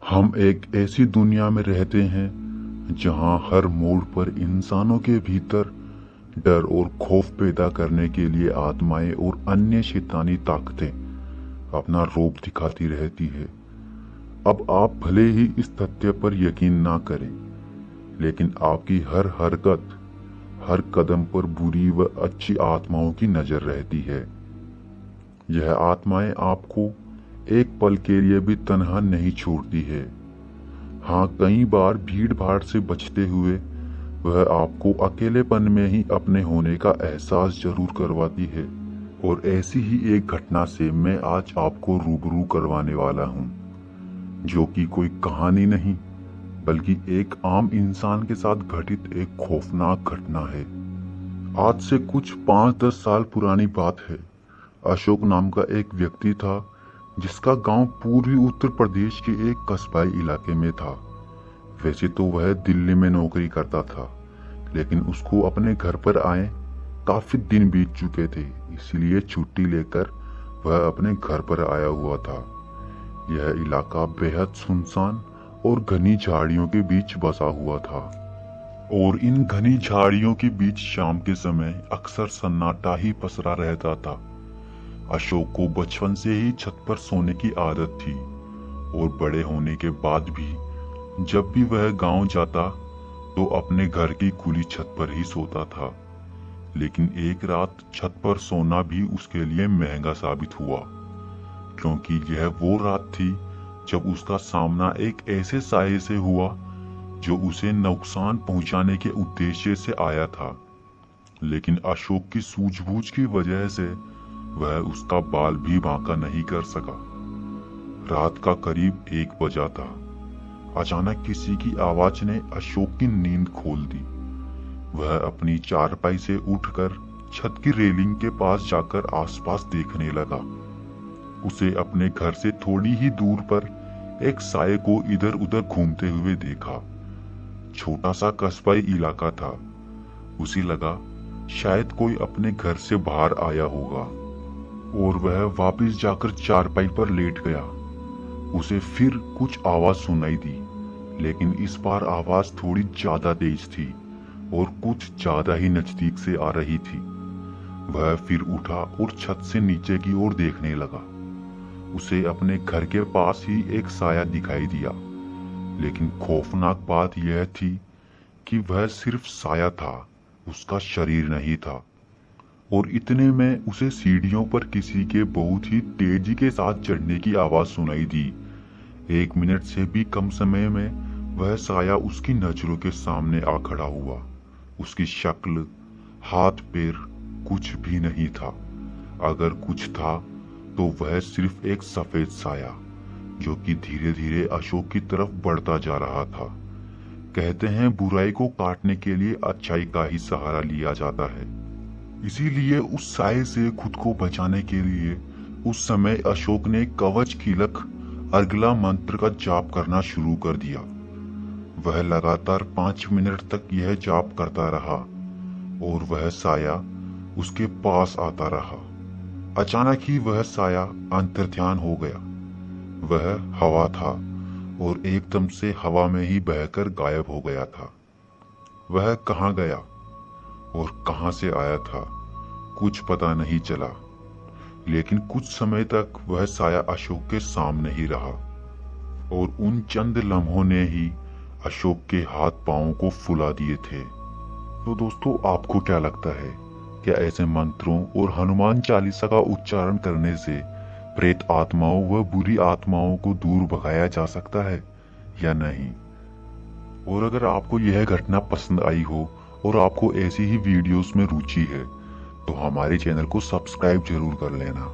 हम एक ऐसी दुनिया में रहते हैं जहां हर मोड़ पर इंसानों के भीतर डर और खौफ पैदा करने के लिए आत्माएं और अन्य शैतानी ताकतें अपना रूप दिखाती रहती है। अब आप भले ही इस तथ्य पर यकीन ना करें, लेकिन आपकी हर हरकत, हर कदम पर बुरी व अच्छी आत्माओं की नजर रहती है। यह आत्माएं आपको एक पल के लिए भी तन्हा नहीं छोड़ती है। हाँ, कई बार भीड़ भाड़ से बचते हुए वह आपको अकेलेपन में ही अपने होने का एहसास जरूर करवाती है। और ऐसी ही एक घटना से मैं आज आपको रूबरू करवाने वाला हूँ, जो कि कोई कहानी नहीं बल्कि एक आम इंसान के साथ घटित एक खौफनाक घटना है। आज से कुछ 5-10 साल पुरानी बात है। अशोक नाम का एक व्यक्ति था जिसका गांव पूर्वी उत्तर प्रदेश के एक कस्बाई इलाके में था। वैसे तो वह दिल्ली में नौकरी करता था, लेकिन उसको अपने घर पर आए काफी दिन बीत चुके थे, इसलिए छुट्टी लेकर वह अपने घर पर आया हुआ था। यह इलाका बेहद सुनसान और घनी झाड़ियों के बीच बसा हुआ था, और इन घनी झाड़ियों के बीच शाम के समय अक्सर सन्नाटा ही पसरा रहता था। अशोक को बचपन से ही छत पर सोने की आदत थी, और बड़े होने के बाद भी जब भी वह गांव जाता तो अपने घर की खुली छत पर ही सोता था। लेकिन एक रात छत पर सोना भी उसके लिए महंगा साबित हुआ, क्योंकि यह वो रात थी जब उसका सामना एक ऐसे साये से हुआ जो उसे नुकसान पहुंचाने के उद्देश्य से आया था। लेकिन अशोक की सूझबूझ की वजह से वह उसका बाल भी बांका नहीं कर सका। रात का करीब 1 बजा था। अचानक किसी की आवाज ने अशोक की नींद खोल दी। वह अपनी चारपाई से उठकर छत की रेलिंग के पास जाकर आसपास देखने लगा। उसे अपने घर से थोड़ी ही दूर पर एक साये को इधर उधर घूमते हुए देखा। छोटा सा कस्बाई इलाका था। उसे लगा शायद कोई अपने घर से बाहर आया होगा, और वह वापस जाकर चारपाई पर लेट गया। उसे फिर कुछ आवाज सुनाई दी, लेकिन इस बार आवाज थोड़ी ज्यादा तेज थी और कुछ ज्यादा ही नजदीक से आ रही थी। वह फिर उठा और छत से नीचे की ओर देखने लगा। उसे अपने घर के पास ही एक साया दिखाई दिया, लेकिन खौफनाक बात यह थी कि वह सिर्फ साया था, उसका शरीर नहीं था। और इतने में उसे सीढ़ियों पर किसी के बहुत ही तेजी के साथ चढ़ने की आवाज सुनाई दी। 1 मिनट से भी कम समय में वह साया उसकी नजरों के सामने आ खड़ा हुआ। उसकी शक्ल, हाथ पैर कुछ भी नहीं था। अगर कुछ था तो वह सिर्फ एक सफेद साया, जो कि धीरे धीरे अशोक की तरफ बढ़ता जा रहा था। कहते हैं बुराई को काटने के लिए अच्छाई का ही सहारा लिया जाता है। इसीलिए उस साये से खुद को बचाने के लिए उस समय अशोक ने कवच किलक अर्गला मंत्र का जाप करना शुरू कर दिया। वह लगातार 5 मिनट तक यह जाप करता रहा, और वह साया उसके पास आता रहा। अचानक ही वह साया अंतर्ध्यान हो गया। वह हवा था, और एकदम से हवा में ही बहकर गायब हो गया था। वह कहाँ गया और कहां से आया था कुछ पता नहीं चला, लेकिन कुछ समय तक वह साया अशोक के सामने ही रहा, और उन चंद लम्हों ने ही अशोक के हाथ पांवों को फुला दिए थे। तो दोस्तों, आपको क्या लगता है, क्या ऐसे मंत्रों और हनुमान चालीसा का उच्चारण करने से प्रेत आत्माओं व बुरी आत्माओं को दूर भगाया जा सकता है या नहीं? और अगर आपको यह घटना पसंद आई हो और आपको ऐसी ही वीडियोस में रुचि है, तो हमारे चैनल को सब्सक्राइब जरूर कर लेना।